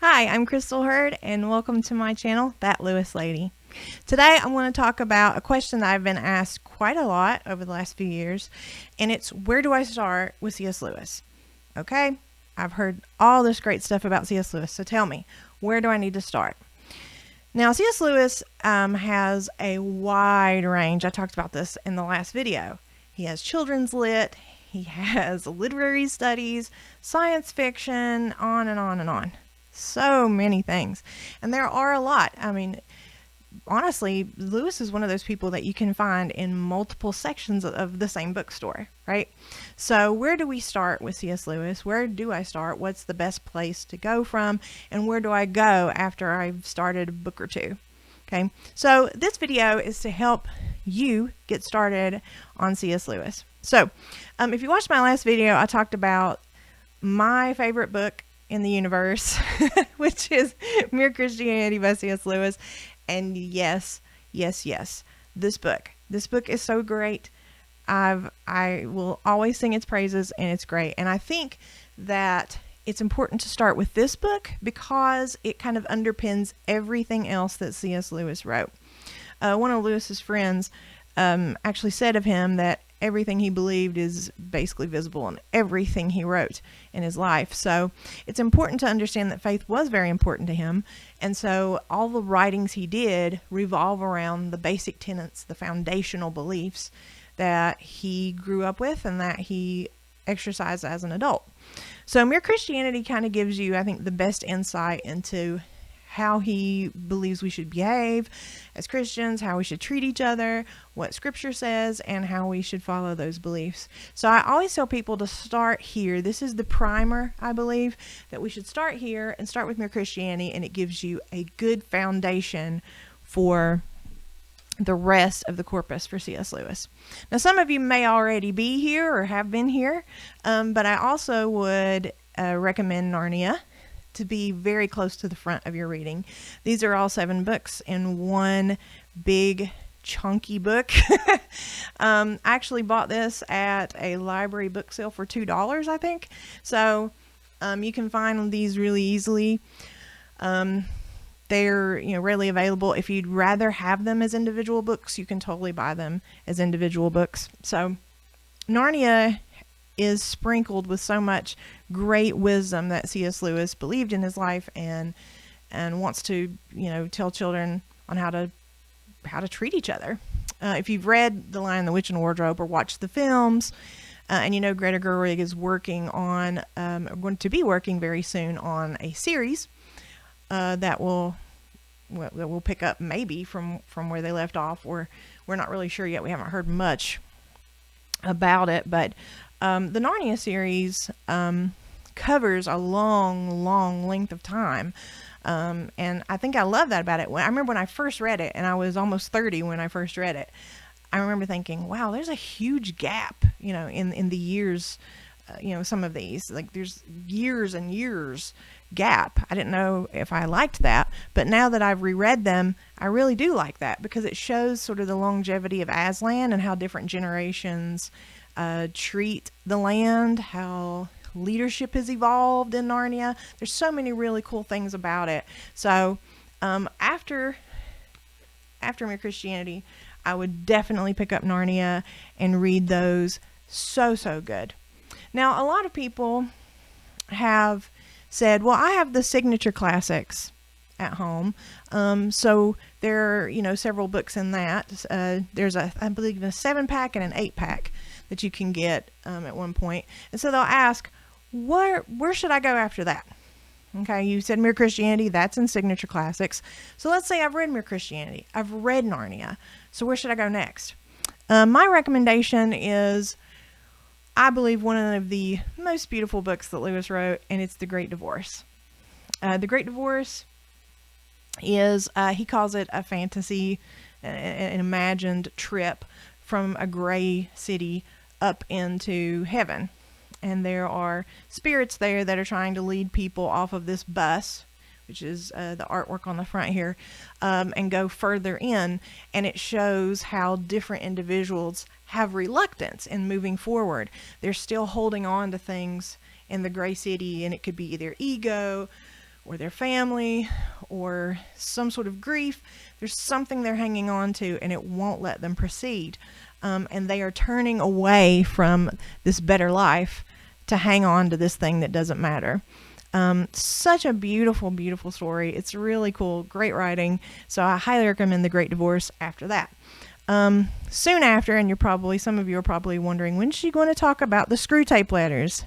Hi, I'm Crystal Hurd, and welcome to my channel, That Lewis Lady. Today I want to talk about a question that I've been asked quite a lot over the last few years, and it's where do I start with C.S. Lewis? Okay, I've heard all this great stuff about C.S. Lewis, so tell me, where do I need to start? Now, C.S. Lewis has a wide range. I talked about this in the last video. He has children's lit, he has literary studies, science fiction, on and on and on. So many things. And there are a lot. I mean, honestly, Lewis is one of those people that you can find in multiple sections of the same bookstore, right? So where do we start with C.S. Lewis? Where do I start? What's the best place to go from? And where do I go after I've started a book or two? Okay, so this video is to help you get started on C.S. Lewis. So if you watched my last video, I talked about my favorite book in the universe, which is Mere Christianity by C.S. Lewis. And yes, this book is so great. I will always sing its praises, and it's great. And I think that it's important to start with this book because it kind of underpins everything else that C.S. Lewis wrote. One of Lewis's friends actually said of him that everything he believed is basically visible in everything he wrote in his life. So it's important to understand that faith was very important to him. And so all the writings he did revolve around the basic tenets, the foundational beliefs that he grew up with and that he exercised as an adult. So Mere Christianity kind of gives you, I think, the best insight into how he believes we should behave as Christians, how we should treat each other, what Scripture says, and how we should follow those beliefs. So I always tell people to start here. This is the primer, I believe, that we should start here and start with Mere Christianity, and it gives you a good foundation for the rest of the corpus for C.S. Lewis. Now, some of you may already be here or have been here, but I also would recommend Narnia to be very close to the front of your reading. These are all 7 books in one big chunky book. I actually bought this at a library book sale for $2, I think. So you can find these really easily. They're readily available. If you'd rather have them as individual books, you can totally buy them as individual books. So Narnia is sprinkled with so much great wisdom that C.S. Lewis believed in his life and wants to tell children on how to treat each other. If you've read The Lion, the Witch, and the Wardrobe or watched the films, and Greta Gerwig is working on going to be working very soon on a series that will pick up maybe from where they left off, or we're not really sure yet. We haven't heard much about it, but the Narnia series covers a long length of time, and I think I love that about it. I remember when I first read it, and I was almost 30 when I first read it. I remember thinking, wow, there's a huge gap, in the years. Some of these, like, there's years and years gap. I didn't know if I liked that, but now that I've reread them, I really do like that because it shows sort of the longevity of Aslan and how different generations treat the land, how leadership has evolved in Narnia. There's so many really cool things about it. So after Mere Christianity, I would definitely pick up Narnia and read those. So good. Now, a lot of people have said, well, I have the signature classics at home. So there are, several books in that. There's I believe a 7-pack and an 8-pack that you can get at one point. And so they'll ask, where should I go after that? Okay, you said Mere Christianity, that's in signature classics. So let's say I've read Mere Christianity. I've read Narnia. So where should I go next? My recommendation is, I believe, one of the most beautiful books that Lewis wrote, and it's The Great Divorce. The Great Divorce is, he calls it a fantasy, an imagined trip from a gray city up into heaven. And there are spirits there that are trying to lead people off of this bus, which is the artwork on the front here, and go further in. And it shows how different individuals have reluctance in moving forward. They're still holding on to things in the gray city, and it could be either ego or their family or some sort of grief. There's something they're hanging on to, and it won't let them proceed. And they are turning away from this better life to hang on to this thing that doesn't matter. Such a beautiful, beautiful story. It's really cool. Great writing. So I highly recommend The Great Divorce after that. Soon after, and some of you are probably wondering, when's she going to talk about the Screw Tape Letters?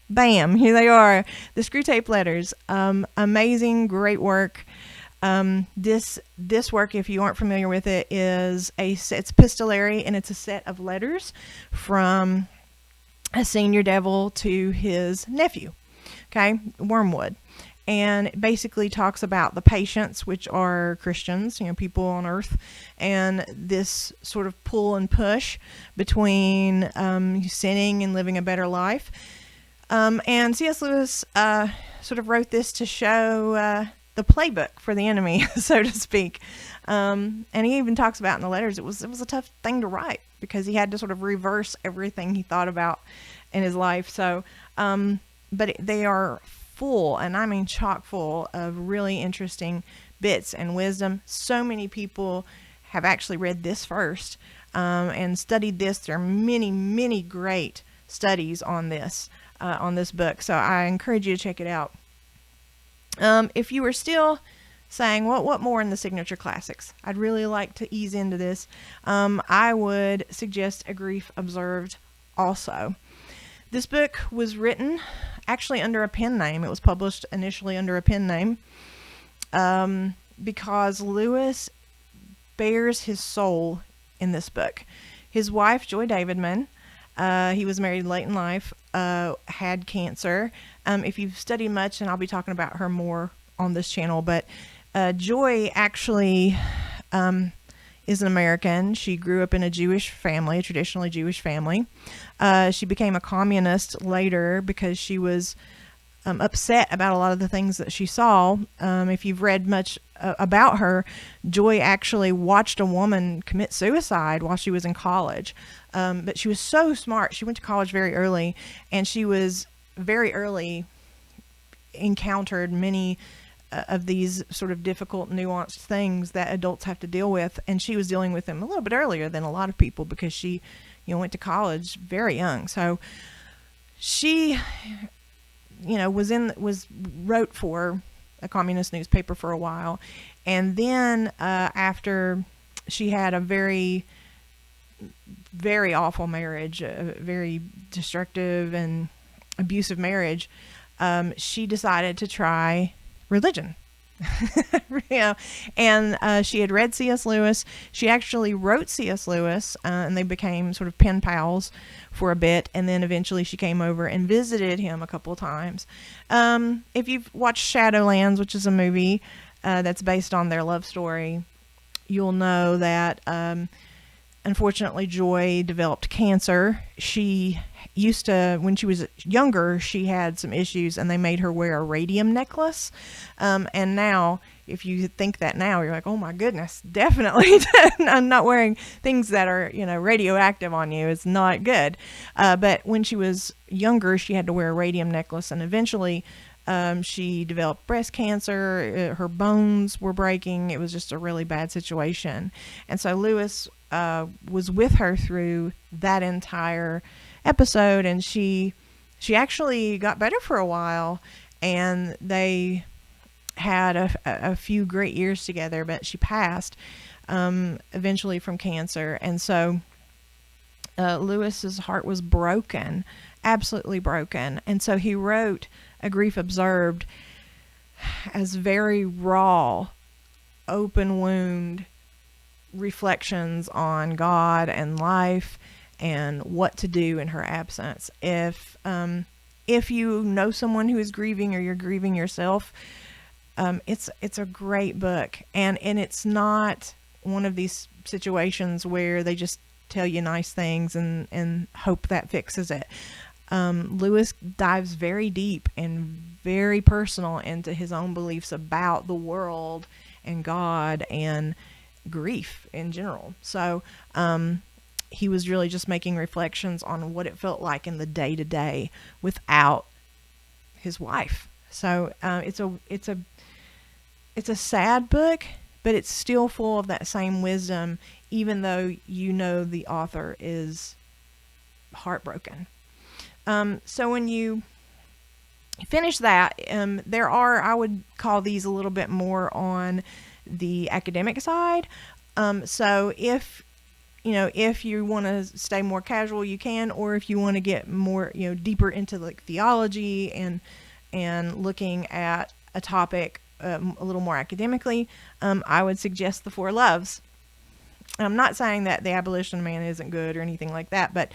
Bam, here they are. The Screw Tape Letters. Amazing, great work. This work, if you aren't familiar with it, it's epistolary, and it's a set of letters from a senior devil to his nephew, okay, Wormwood. And it basically talks about the patients, which are Christians, people on earth, and this sort of pull and push between sinning and living a better life. And C.S. Lewis sort of wrote this to show the playbook for the enemy, so to speak. And he even talks about in the letters, it was a tough thing to write because he had to sort of reverse everything he thought about in his life. So, but they are full, and I mean chock full, of really interesting bits and wisdom. So many people have actually read this first and studied this. There are many, many great studies on this book, so I encourage you to check it out. If you were still saying, what more in the signature classics? I'd really like to ease into this. I would suggest A Grief Observed also. This book was written actually under a pen name. It was published initially under a pen name because Lewis bears his soul in this book. His wife, Joy Davidman, he was married late in life, had cancer. If you've studied much, and I'll be talking about her more on this channel, but Joy actually is an American. She grew up in a Jewish family, a traditionally Jewish family. She became a communist later because she was upset about a lot of the things that she saw. If you've read much about her, Joy actually watched a woman commit suicide while she was in college. But she was so smart. She went to college very early, and she was very early encountered many of these sort of difficult, nuanced things that adults have to deal with, and she was dealing with them a little bit earlier than a lot of people because she, went to college very young. So she, wrote for a communist newspaper for a while, and then after she had a very, very awful marriage, a very destructive and abusive marriage, she decided to try religion. And she had read C.S. Lewis. She actually wrote C.S. Lewis, and they became sort of pen pals for a bit, and then eventually she came over and visited him a couple of times. If you've watched Shadowlands, which is a movie that's based on their love story, you'll know that unfortunately Joy developed cancer. She used to, when she was younger, she had some issues, and they made her wear a radium necklace. And now, if you think that now, you're like, oh my goodness, definitely I'm not wearing things that are, radioactive on you. It's not good. But when she was younger, she had to wear a radium necklace, and eventually she developed breast cancer. Her bones were breaking. It was just a really bad situation. And so Lewis was with her through that entire episode, and she actually got better for a while, and they had a few great years together, but she passed eventually from cancer. And so Lewis's heart was broken, absolutely broken, and so he wrote A Grief Observed as very raw, open wound reflections on God and life and what to do in her absence. If you know someone who is grieving, or you're grieving yourself, it's a great book, and it's not one of these situations where they just tell you nice things and hope that fixes it. Lewis dives very deep and very personal into his own beliefs about the world and God and grief in general. So he was really just making reflections on what it felt like in the day-to-day without his wife, So it's a sad book, but it's still full of that same wisdom, even though you know the author is heartbroken. So when you finish that, I would call these a little bit more on the academic side. So if you want to stay more casual, you can, or if you want to get more, deeper into like theology and looking at a topic a little more academically, I would suggest The Four Loves. I'm not saying that The Abolition of Man isn't good or anything like that, but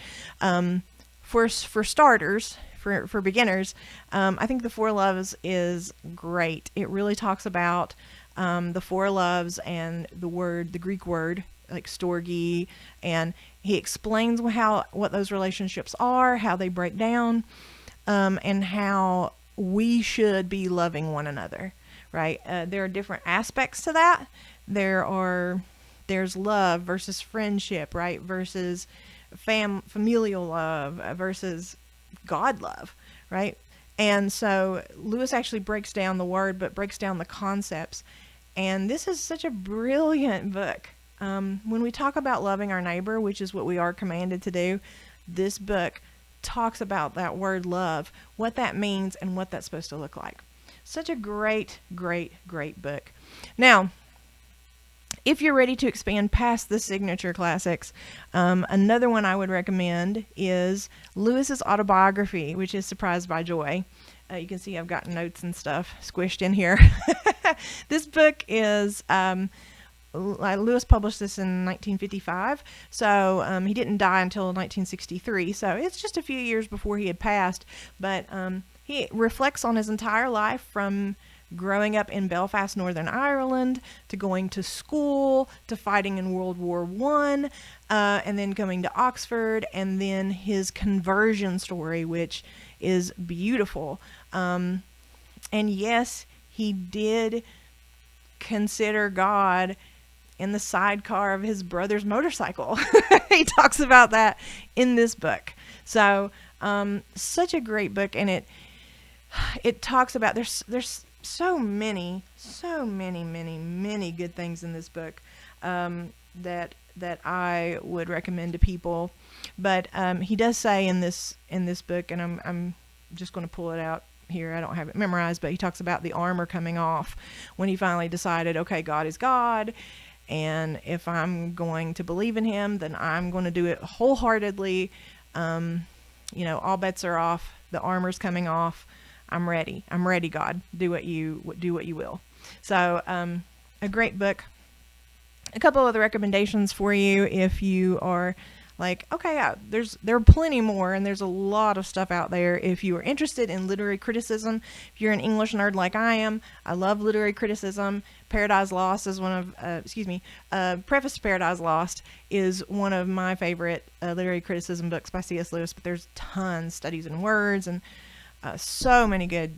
for starters, for beginners, I think The Four Loves is great. It really talks about the four loves and the Greek word, like storge, and he explains what those relationships are, how they break down, and how we should be loving one another, right? There are different aspects to that. There's love versus friendship, right? Versus familial love versus God love, right? And so Lewis actually breaks down the word, but breaks down the concepts. And this is such a brilliant book. When we talk about loving our neighbor, which is what we are commanded to do, this book talks about that word love, what that means, and what that's supposed to look like. Such a great, great, great book. Now, if you're ready to expand past the signature classics, another one I would recommend is Lewis's autobiography, which is Surprised by Joy. You can see I've got notes and stuff squished in here. This book is, Lewis published this in 1955, so he didn't die until 1963, so it's just a few years before he had passed, but he reflects on his entire life from growing up in Belfast, Northern Ireland, to going to school, to fighting in World War I, and then coming to Oxford, and then his conversion story, which is beautiful. And yes, he did consider God in the sidecar of his brother's motorcycle. He talks about that in this book. So, such a great book, and it talks about, there's so many good things in this book that I would recommend to people. But he does say in this book, and I'm just going to pull it out here. I don't have it memorized, but he talks about the armor coming off when he finally decided, okay, God is God, and if I'm going to believe in him, then I'm going to do it wholeheartedly. All bets are off. The armor's coming off. I'm ready, God. Do what you will. So, a great book. A couple other recommendations for you if you are like, okay, there are plenty more, and there's a lot of stuff out there. If you are interested in literary criticism, if you're an English nerd like I am, I love literary criticism. Paradise Lost is Preface to Paradise Lost is one of my favorite literary criticism books by C.S. Lewis, but there's tons, Studies in Words, and so many good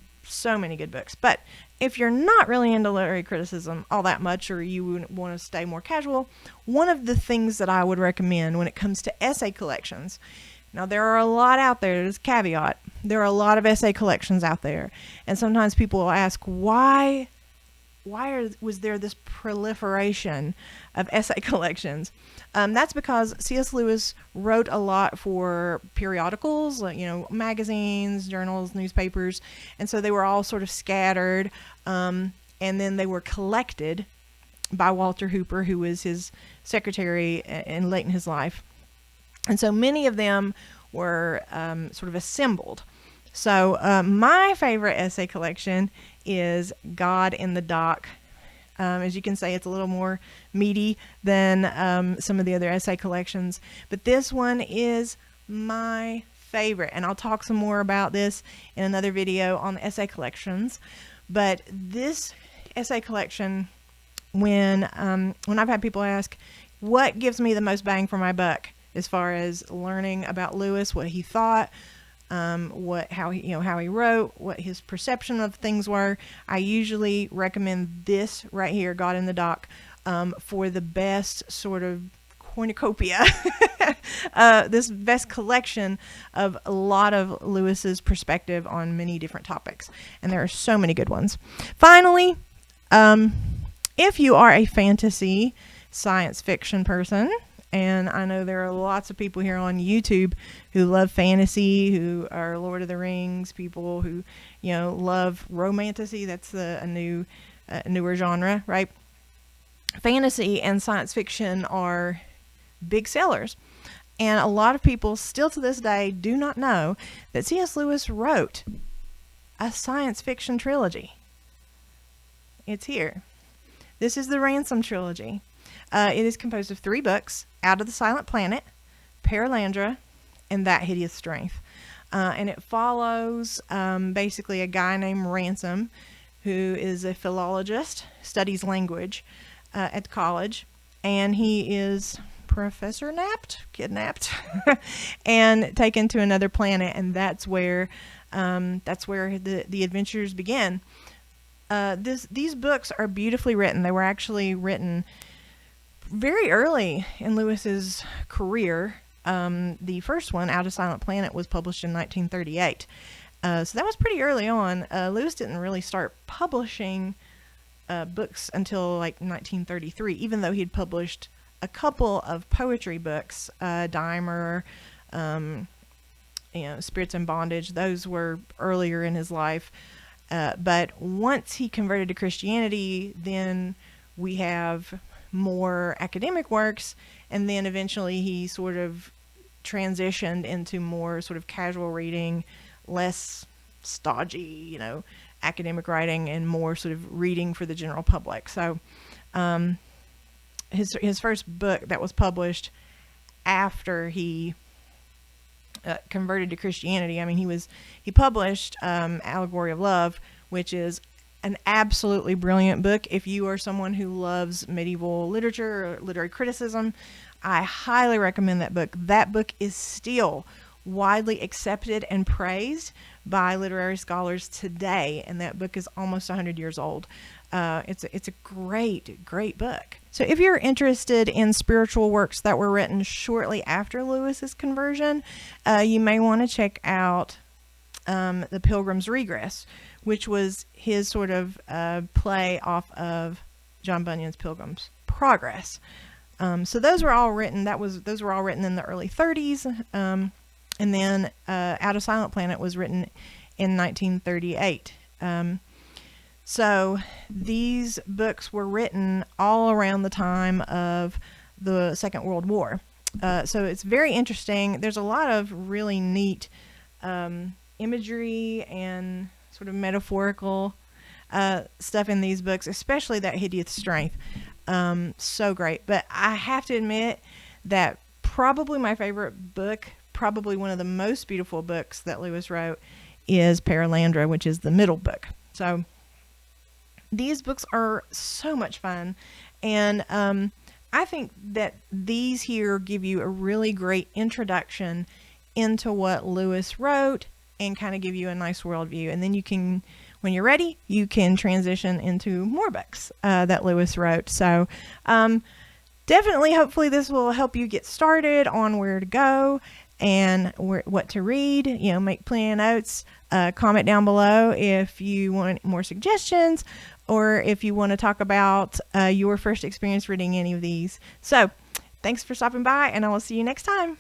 books. But if you're not really into literary criticism all that much, or you want to stay more casual, one of the things that I would recommend when it comes to essay collections, now there are a lot out there, there's a caveat, there are a lot of essay collections out there, and sometimes people will ask, why was there this proliferation of essay collections? That's because C.S. Lewis wrote a lot for periodicals, magazines, journals, newspapers, and so they were all sort of scattered, and then they were collected by Walter Hooper, who was his secretary in late in his life. And so many of them were sort of assembled. So my favorite essay collection is God in the Dock. As you can say, it's a little more meaty than some of the other essay collections, but this one is my favorite, and I'll talk some more about this in another video on the essay collections. But this essay collection, when I've had people ask, what gives me the most bang for my buck as far as learning about Lewis, what he thought, how he wrote, what his perception of things were, I usually recommend this right here, God in the Dock, for the best sort of cornucopia, this vast collection of a lot of Lewis's perspective on many different topics. And there are so many good ones. Finally, if you are a fantasy science fiction person, and I know there are lots of people here on YouTube who love fantasy, who are Lord of the Rings people, who, love romantasy. That's a newer genre, right? Fantasy and science fiction are big sellers. And a lot of people still to this day do not know that C.S. Lewis wrote a science fiction trilogy. It's here. This is the Ransom trilogy. It is composed of 3 books: Out of the Silent Planet, Paralandra, and That Hideous Strength. And it follows basically a guy named Ransom, who is a philologist, studies language at the college, and he is kidnapped, and taken to another planet, and that's where the adventures begin. These books are beautifully written. They were actually written very early in Lewis's career. The first one, Out of Silent Planet, was published in 1938. So that was pretty early on. Lewis didn't really start publishing books until like 1933, even though he'd published a couple of poetry books, Dimer, Spirits in Bondage. Those were earlier in his life. But once he converted to Christianity, then we have more academic works, and then eventually he sort of transitioned into more sort of casual reading, less stodgy, academic writing, and more sort of reading for the general public. So his first book that was published after he converted to Christianity, he published Allegory of Love, which is an absolutely brilliant book. If you are someone who loves medieval literature or literary criticism, I highly recommend that book. That book is still widely accepted and praised by literary scholars today, and that book is almost 100 years old. It's a great book. So if you're interested in spiritual works that were written shortly after Lewis's conversion, you may want to check out The Pilgrim's Regress, which was his sort of play off of John Bunyan's Pilgrim's Progress. So those were all written. Those were all written in the early 30s, and then Out of Silent Planet was written in 1938. So these books were written all around the time of the Second World War. So it's very interesting. There's a lot of really neat imagery and sort of metaphorical stuff in these books, especially That Hideous Strength. So great. But I have to admit that probably my favorite book, probably one of the most beautiful books that Lewis wrote, is Paralandra, which is the middle book. So these books are so much fun, and I think that these here give you a really great introduction into what Lewis wrote and kind of give you a nice worldview. And then you can, when you're ready, you can transition into more books that Lewis wrote. So definitely, hopefully this will help you get started on where to go and what to read. Make plenty of notes. Comment down below if you want more suggestions, or if you want to talk about your first experience reading any of these. So thanks for stopping by, and I will see you next time.